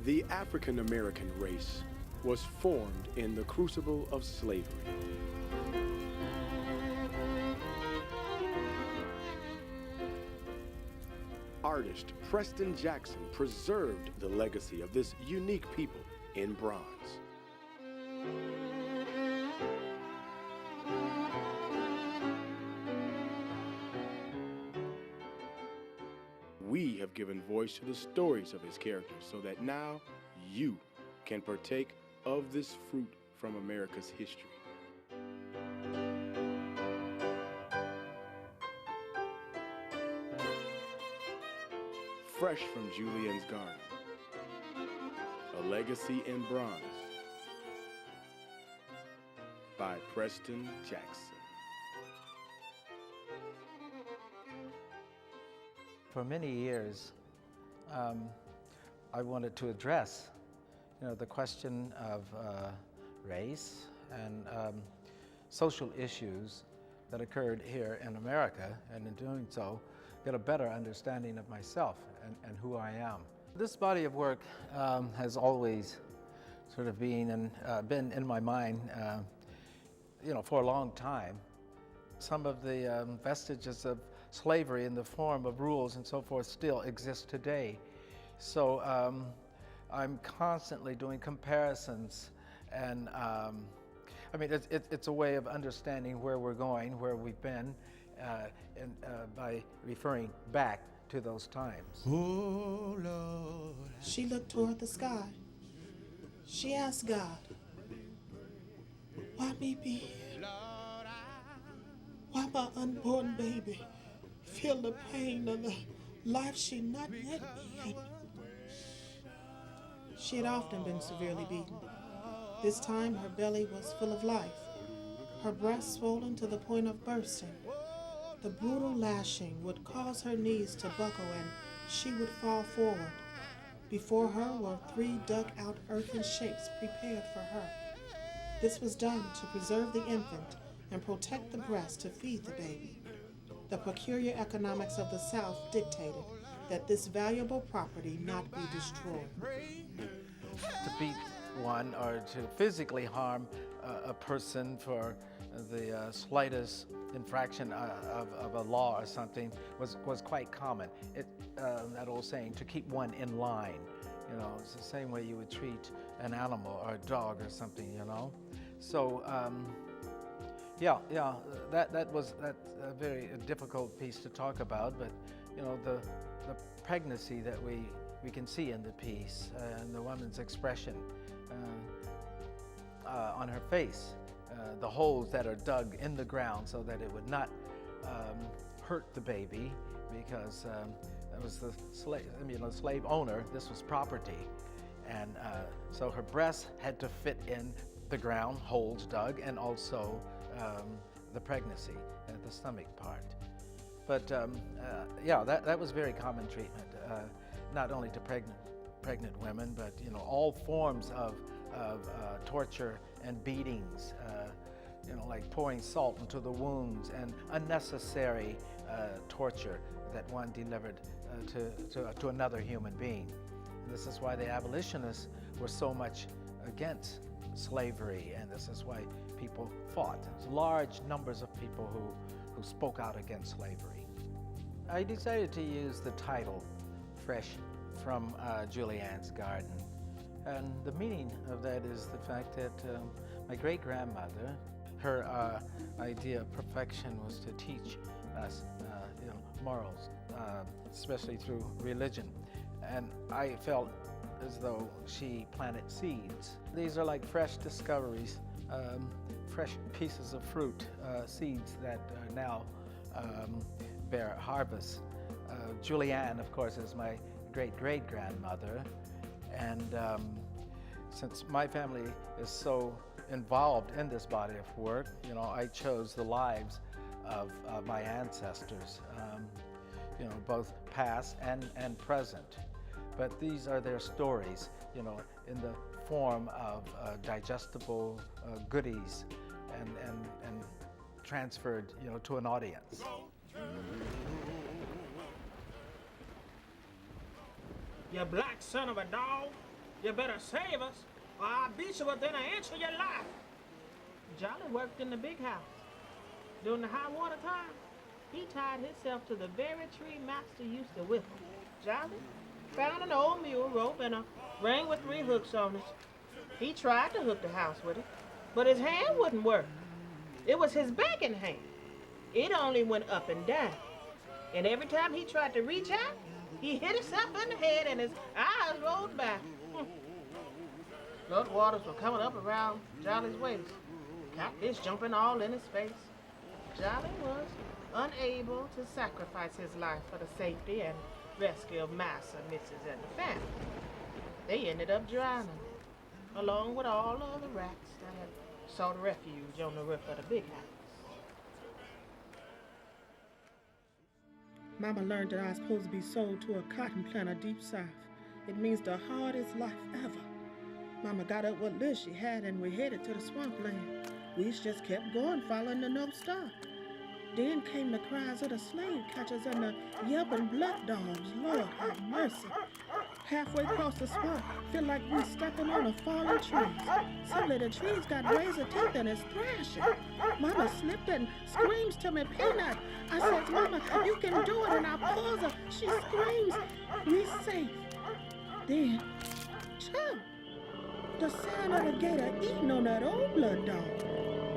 The African American race was formed in the crucible of slavery. Artist Preston Jackson preserved the legacy of this unique people in bronze. We have given voice to the stories of his characters so that now you can partake of this fruit from America's history. Fresh from Julienne's Garden, A Legacy in Bronze by Preston Jackson. For many years, I wanted to address, the question of race and social issues that occurred here in America, and in doing so, get a better understanding of myself and who I am. This body of work has always sort of been in my mind, for a long time. Some of the vestiges of slavery in the form of rules and so forth still exist today. So I'm constantly doing comparisons, and it's a way of understanding where we're going, where we've been, by referring back to those times. Oh, Lord. She looked toward the sky. She asked God, why me be here? Why my unborn baby feel the pain of the life she not yet in? She had often been severely beaten. This time her belly was full of life, her breast swollen to the point of bursting. The brutal lashing would cause her knees to buckle and she would fall forward. Before her were 3 dug-out earthen shapes prepared for her. This was done to preserve the infant and protect the breast to feed the baby. The peculiar economics of the South dictated that this valuable property not be destroyed. To beat one or to physically harm a person for the slightest infraction of a law or something was quite common. That old saying, to keep one in line. It's the same way you would treat an animal or a dog or something, So, that was a very difficult piece to talk about, but the pregnancy that we can see in the piece and the woman's expression on her face, the holes that are dug in the ground so that it would not hurt the baby, because it was the slave owner. This was property, and so her breasts had to fit in the ground, holes dug, and also the pregnancy, the stomach part. But that was very common treatment, not only to pregnant women, but all forms of torture and beatings, like pouring salt into the wounds and unnecessary torture that one delivered to another human being. And this is why the abolitionists were so much against slavery, and this is why people fought. There's large numbers of people who spoke out against slavery. I decided to use the title Fresh from Julienne's Garden, and the meaning of that is the fact that my great-grandmother, her idea of perfection was to teach us morals, especially through religion, and I felt as though she planted seeds. These are like fresh discoveries, fresh pieces of fruit, seeds that now bear harvest. Julienne, of course, is my great-great-grandmother, and since my family is so involved in this body of work, I chose the lives of my ancestors, both past and present. But these are their stories, in the form of digestible goodies and transferred, to an audience. You black son of a dog. You better save us, or I'll beat you within an inch of your life. Jolly worked in the big house. During the high water time, he tied himself to the very tree Master used to whip him. Jolly found an old mule rope and a ring with 3 hooks on it. He tried to hook the house with it, but his hand wouldn't work. It was his backing hand. It only went up and down. And every time he tried to reach out, he hit himself in the head and his eyes rolled back. Flood waters were coming up around Jolly's waist. Catfish jumping all in his face. Jolly was unable to sacrifice his life for the safety and rescue of Massa, Mrs. and the family. They ended up drowning, along with all the other rats that had sought refuge on the roof of the big house. Mama learned that I was supposed to be sold to a cotton planter deep south. It means the hardest life ever. Mama got up what little she had and we headed to the swampland. We just kept going, following the North Star. Then came the cries of the slave catchers and the yelping blood dogs. Lord have mercy. Halfway across the swamp, feel like we stepping on a fallen tree. Suddenly the trees got razor teeth and it's thrashing. Mama slipped and screams to me, Peanut. I said, Mama, you can do it, and I pulls her. She screams, we safe. Then, chum, the sound of the gator eating on that old blood dog.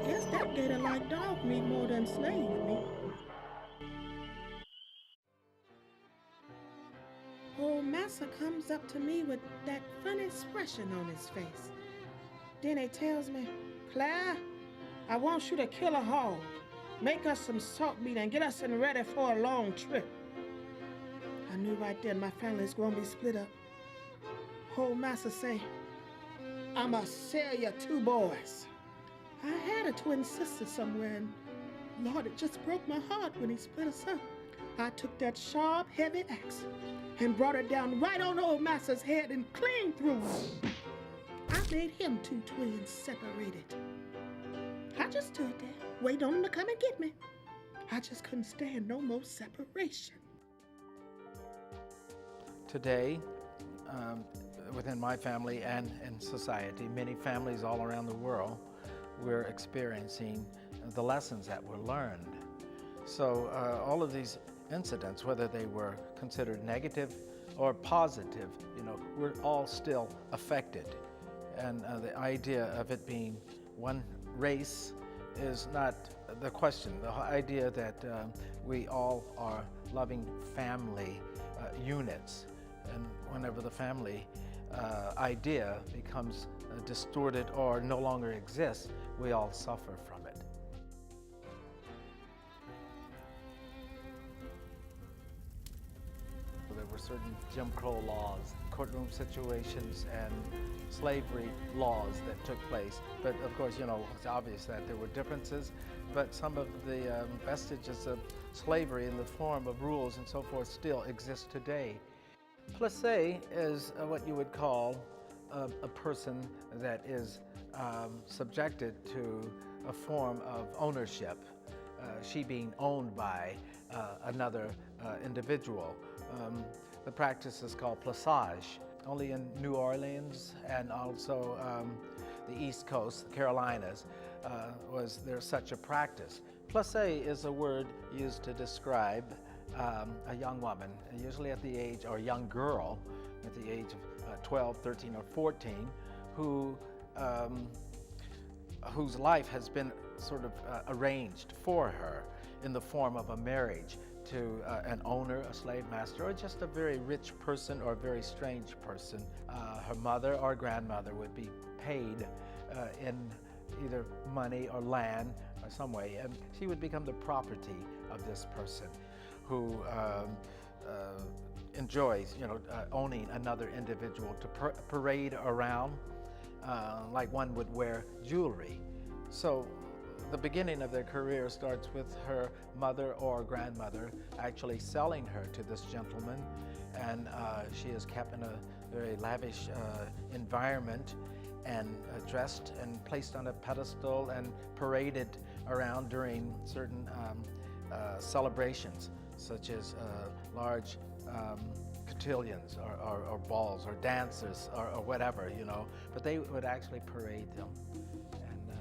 Guess that gator like dog meat more than slave meat. Old Massa comes up to me with that funny expression on his face. Then he tells me, Claire, I want you to kill a hog, make us some salt meat, and get us in ready for a long trip. I knew right then my family's gonna be split up. Old Massa say, I'ma sell you 2 boys. I had a twin sister somewhere, and Lord, it just broke my heart when he split us up. I took that sharp, heavy axe and brought it down right on old Massa's head and clean through him. I made him 2 twins separated. I just stood there, waiting on him to come and get me. I just couldn't stand no more separation. Today, within my family and in society, many families all around the world, we're experiencing the lessons that were learned. So all of these incidents, whether they were considered negative or positive, we're all still affected. And the idea of it being one race is not the question. The idea that we all are loving family units, and whenever the family idea becomes distorted or no longer exists, we all suffer from it. There were certain Jim Crow laws, courtroom situations, and slavery laws that took place. But of course, it's obvious that there were differences, but some of the vestiges of slavery in the form of rules and so forth still exist today. Placé is what you would call a person that is subjected to a form of ownership, she being owned by another individual. The practice is called plaçage. Only in New Orleans and also the East Coast, the Carolinas, was there such a practice. Placé is a word used to describe a young woman, usually at the age, or young girl, at the age of 12, 13, or 14, whose life has been sort of arranged for her in the form of a marriage to an owner, a slave master, or just a very rich person or a very strange person. Her mother or grandmother would be paid in either money or land or some way, and she would become the property of this person who enjoys, owning another individual to parade around like one would wear jewelry. So the beginning of their career starts with her mother or grandmother actually selling her to this gentleman, and she is kept in a very lavish environment and dressed and placed on a pedestal and paraded around during certain celebrations. such as large cotillions or balls or dances or whatever, you know. But they would actually parade them, and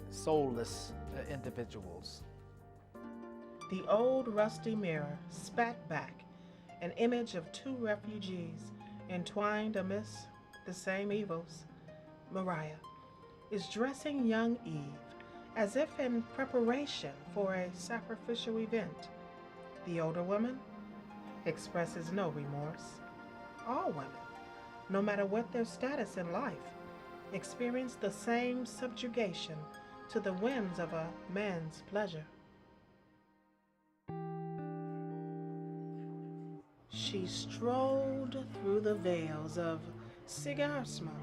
soulless individuals. The old rusty mirror spat back an image of two refugees entwined amidst the same evils. Mariah is dressing young Eve as if in preparation for a sacrificial event. The older woman expresses no remorse. All women, no matter what their status in life, experience the same subjugation to the whims of a man's pleasure. She strolled through the veils of cigar smoke,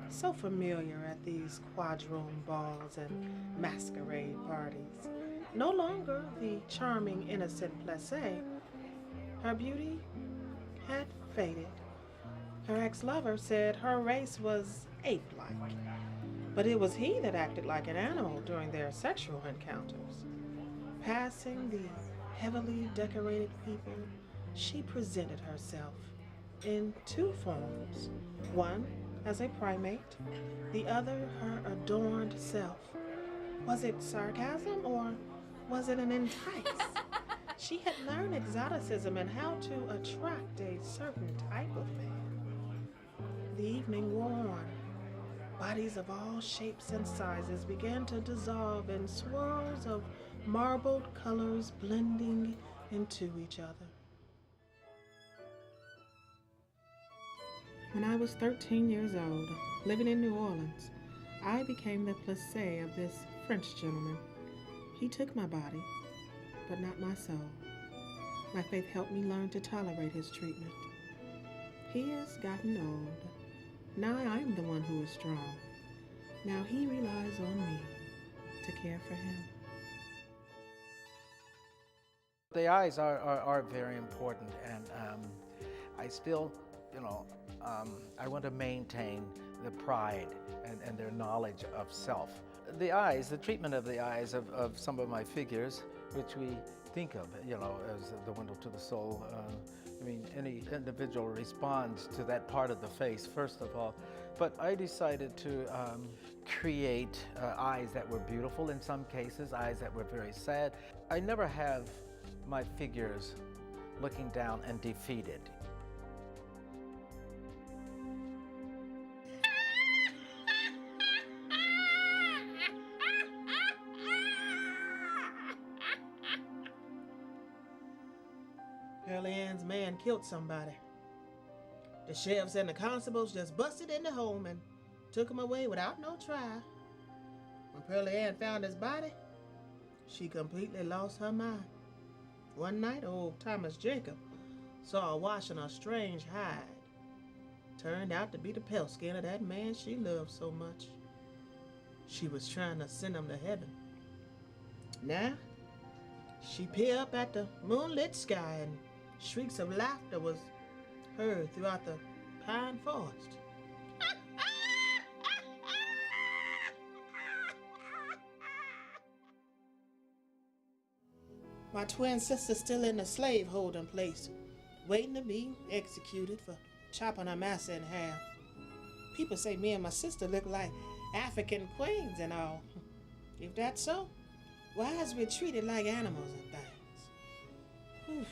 so familiar at these quadroon balls and masquerade parties. No longer the charming, innocent Plessé, her beauty had faded. Her ex-lover said her race was ape-like, but it was he that acted like an animal during their sexual encounters. Passing the heavily decorated people, she presented herself in two forms, one as a primate, the other her adorned self. Was it sarcasm or was it an entice? She had learned exoticism and how to attract a certain type of man. The evening wore on. Bodies of all shapes and sizes began to dissolve in swirls of marbled colors blending into each other. When I was 13 years old, living in New Orleans, I became the Plessé of this French gentleman. He took my body, but not my soul. My faith helped me learn to tolerate his treatment. He has gotten old. Now I am the one who is strong. Now he relies on me to care for him. The eyes are very important, and I still, I want to maintain the pride and their knowledge of self. The eyes, the treatment of the eyes of some of my figures, which we think of, as the window to the soul. Any individual responds to that part of the face, first of all. But I decided to create eyes that were beautiful in some cases, eyes that were very sad. I never have my figures looking down and defeated. Pearlie Ann's man killed somebody. The sheriffs and the constables just busted in the home and took him away without no trial. When Pearlie Ann found his body, she completely lost her mind. One night, old Thomas Jacob saw her washing a strange hide. Turned out to be the pelt skin of that man she loved so much. She was trying to send him to heaven. Now, she peered up at the moonlit sky and shrieks of laughter was heard throughout the pine forest. My twin sister's still in the slave holding place, waiting to be executed for chopping her master in half. People say me and my sister look like African queens and all. If that's so, why is we treated like animals and things? Whew.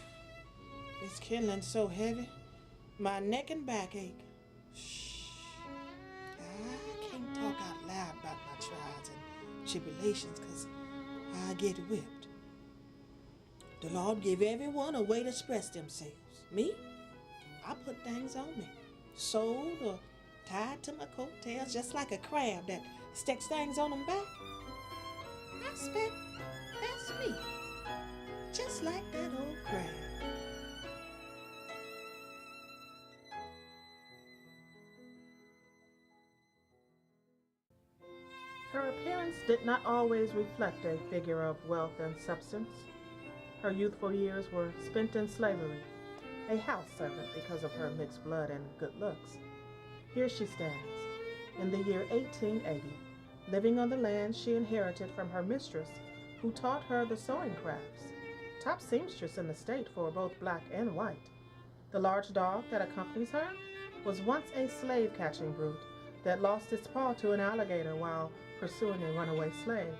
This kindling's so heavy, my neck and back ache. Shh. I can't talk out loud about my trials and tribulations because I get whipped. The Lord gave everyone a way to express themselves. Me? I put things on me, sewed or tied to my coattails just like a crab that sticks things on them back. I expect that's me, just like that old crab. Her appearance did not always reflect a figure of wealth and substance. Her youthful years were spent in slavery, a house servant because of her mixed blood and good looks. Here she stands, in the year 1880, living on the land she inherited from her mistress, who taught her the sewing crafts, top seamstress in the state for both black and white. The large dog that accompanies her was once a slave-catching brute that lost its paw to an alligator while pursuing a runaway slave.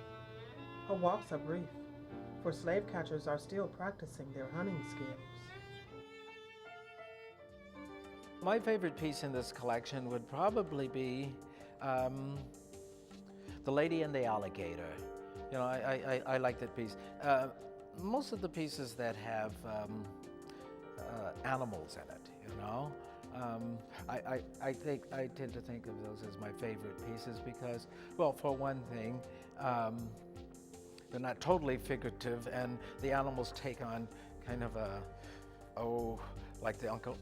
Her walks are brief, for slave catchers are still practicing their hunting skills. My favorite piece in this collection would probably be The Lady and the Alligator. You know, I like that piece. Most of the pieces that have animals in it, you know, I tend to think of those as my favorite pieces because, well, for one thing, they're not totally figurative, and the animals take on kind of like the Uncle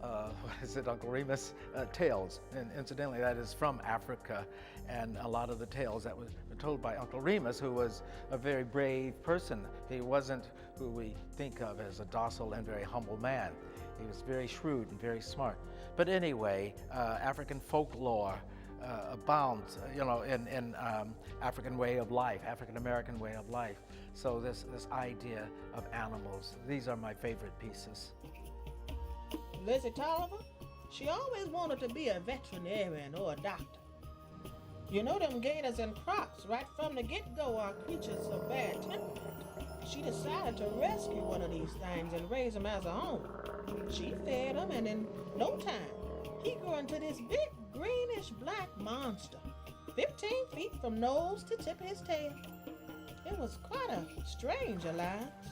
Remus tales. And incidentally, that is from Africa, and a lot of the tales that were told by Uncle Remus, who was a very brave person. He wasn't who we think of as a docile and very humble man. He was very shrewd and very smart. But anyway, African folklore abounds, you know, in African way of life, African American way of life. So this idea of animals, these are my favorite pieces. Lizzie Tolliver, she always wanted to be a veterinarian or a doctor. You know them gators and crocs right from the get-go are creatures of bad temperament. She decided to rescue one of these things and raise him as her own. She fed him, and in no time, he grew into this big greenish black monster, 15 feet from nose to tip of his tail. It was quite a strange alliance.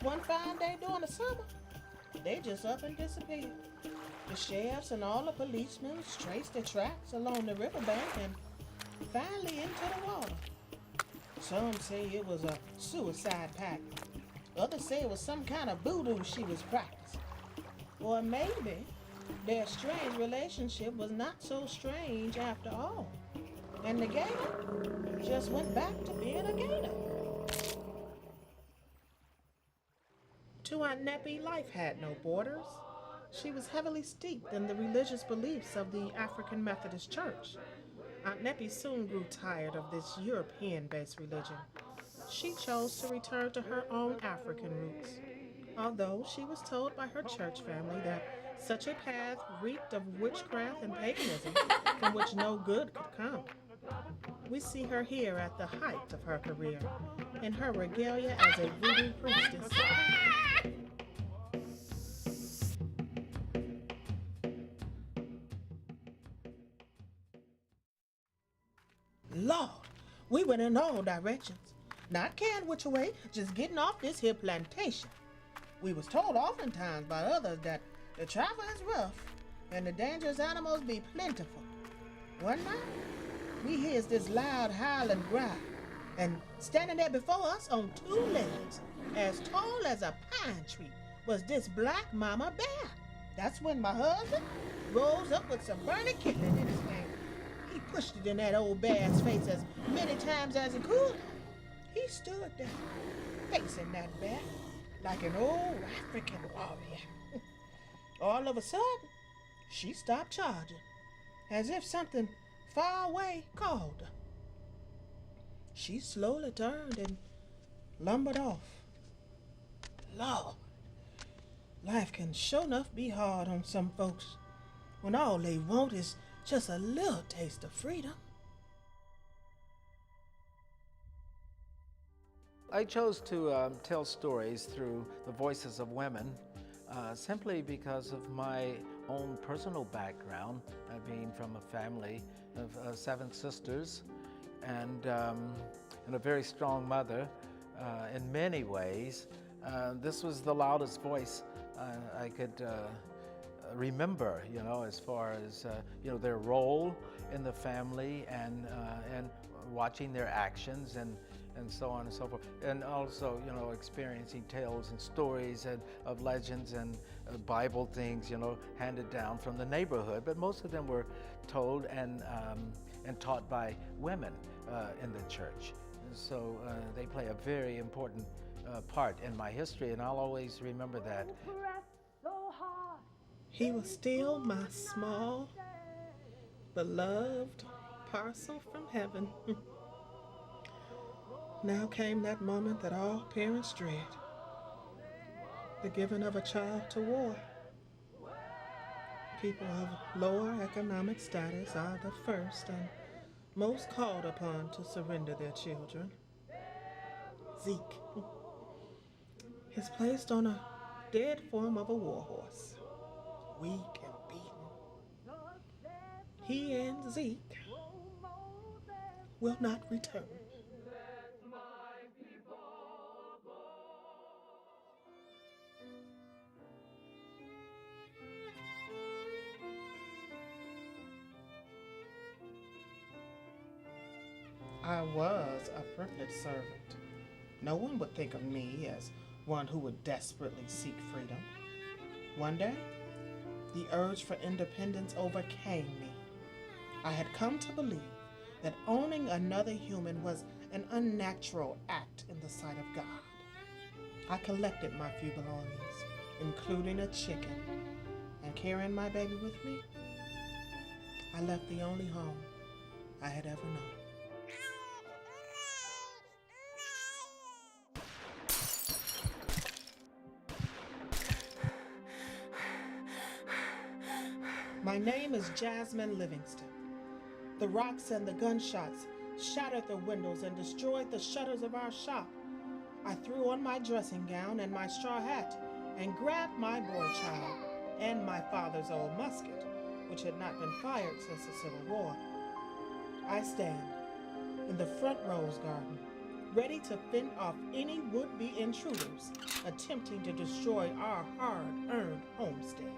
One fine day during the summer, they just up and disappeared. The sheriffs and all the policemen traced their tracks along the riverbank and finally into the water. Some say it was a suicide pact. Others say it was some kind of voodoo she was practicing. Or maybe their strange relationship was not so strange after all. And the gator just went back to being a gator. To Aunt Neppie, life had no borders. She was heavily steeped in the religious beliefs of the African Methodist Church. Aunt Neppie soon grew tired of this European-based religion. She chose to return to her own African roots, although she was told by her church family that such a path reeked of witchcraft and paganism from which no good could come. We see her here at the height of her career, in her regalia as a voodoo priestess. Lord, we went in all directions, not caring which way, just getting off this here plantation. We was told oftentimes by others that the travel is rough and the dangerous animals be plentiful. One night, we hears this loud howling growl, and standing there before us on two legs, as tall as a pine tree, was this black mama bear. That's when my husband rose up with some burning kindling in his hand. He pushed it in that old bear's face as many times as he could. He stood there, facing that bear like an old African warrior. All of a sudden, she stopped charging, as if something far away called her. She slowly turned and lumbered off. Lord, life can sure enough be hard on some folks when all they want is just a little taste of freedom. I chose to tell stories through the voices of women simply because of my own personal background, being from a family of 7 sisters and a very strong mother in many ways. This was the loudest voice I could remember, you know, as far as you know, their role in the family and watching their actions and so on and so forth, and also, you know, experiencing tales and stories of legends and Bible things, you know, handed down from the neighborhood. But most of them were told and taught by women in the church. So they play a very important part in my history, and I'll always remember that. He was still my small, beloved parcel from heaven. Now came that moment that all parents dread. the giving of a child to war. People of lower economic status are the first and most called upon to surrender their children. Zeke is placed on a dead form of a war horse, weak and beaten. He and Zeke will not return. I was a privileged servant. No one would think of me as one who would desperately seek freedom. One day, the urge for independence overcame me. I had come to believe that owning another human was an unnatural act in the sight of God. I collected my few belongings, including a chicken, and carrying my baby with me, I left the only home I had ever known. My name is Jasmine Livingston. The rocks and the gunshots shattered the windows and destroyed the shutters of our shop. I threw on my dressing gown and my straw hat and grabbed my boy child and my father's old musket, which had not been fired since the Civil War. I stand in the front rose garden, ready to fend off any would-be intruders attempting to destroy our hard-earned homestead.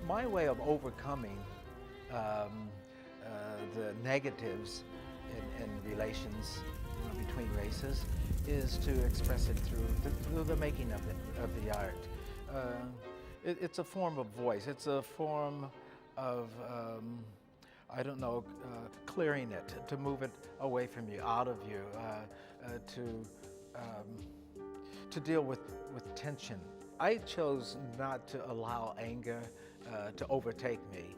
My way of overcoming the negatives in relations between races is to express it through the making of the art. It's a form of voice. It's a form of clearing it, to move it away from you, out of you, to deal with tension. I chose not to allow anger to overtake me,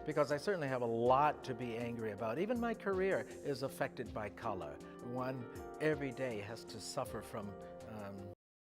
because I certainly have a lot to be angry about. Even my career is affected by color. One every day has to suffer from